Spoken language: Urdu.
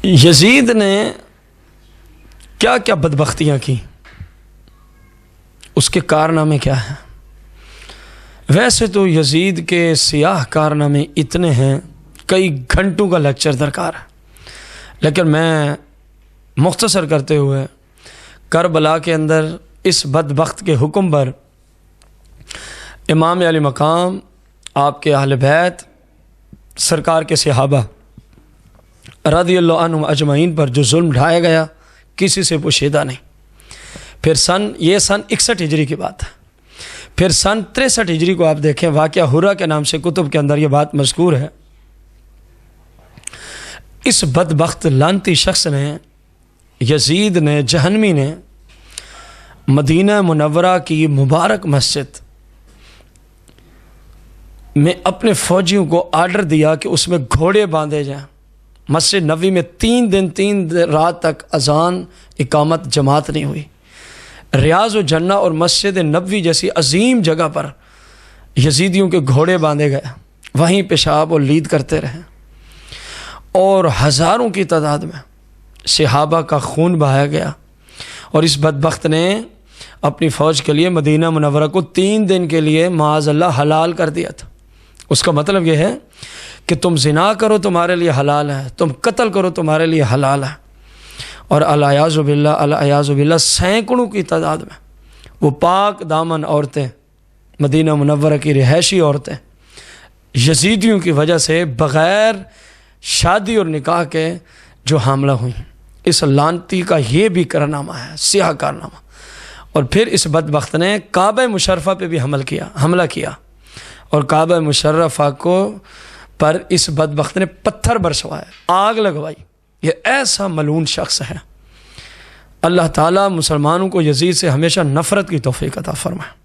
یزید نے کیا کیا بدبختیاں کی، اس کے کارنامے کیا ہیں؟ ویسے تو یزید کے سیاہ کارنامے اتنے ہیں، کئی گھنٹوں کا لیکچر درکار ہے، لیکن میں مختصر کرتے ہوئے کربلا کے اندر اس بدبخت کے حکم پر امام علی مقام، آپ کے اہل بیت، سرکار کے صحابہ رضی اللہ عنہم اجمعین پر جو ظلم ڈھایا گیا کسی سے پوشیدہ نہیں۔ پھر یہ سن 61 ہجری کی بات ہے۔ پھر سن 63 ہجری کو آپ دیکھیں، واقعہ ہرہ کے نام سے کتب کے اندر یہ بات مذکور ہے۔ اس بدبخت لعنتی شخص نے، یزید نے، جہنمی نے، مدینہ منورہ کی مبارک مسجد میں اپنے فوجیوں کو آرڈر دیا کہ اس میں گھوڑے باندھے جائیں۔ مسجد نبوی میں 3 دن 3 رات تک اذان اقامت جماعت نہیں ہوئی۔ ریاض الجنہ اور مسجد نبوی جیسی عظیم جگہ پر یزیدیوں کے گھوڑے باندھے گئے، وہیں پیشاب اور لید کرتے رہے، اور ہزاروں کی تعداد میں صحابہ کا خون بہایا گیا۔ اور اس بدبخت نے اپنی فوج کے لیے مدینہ منورہ کو 3 دن کے لیے معاذ اللہ حلال کر دیا تھا۔ اس کا مطلب یہ ہے کہ تم زنا کرو تمہارے لیے حلال ہے، تم قتل کرو تمہارے لیے حلال ہے۔ اور الیاذ باللہ سینکڑوں کی تعداد میں وہ پاک دامن عورتیں، مدینہ منورہ کی رہائشی عورتیں، یزیدیوں کی وجہ سے بغیر شادی اور نکاح کے جو حاملہ ہوئیں۔ اس لعنتی کا یہ بھی کارنامہ ہے، سیاہ کارنامہ۔ اور پھر اس بدبخت نے کعبہ مشرفہ پہ بھی حملہ کیا، اور کعبہ مشرفہ پر اس بدبخت نے پتھر برسوائے، آگ لگوائی۔ یہ ایسا ملعون شخص ہے۔ اللہ تعالیٰ مسلمانوں کو یزید سے ہمیشہ نفرت کی توفیق عطا فرمائے۔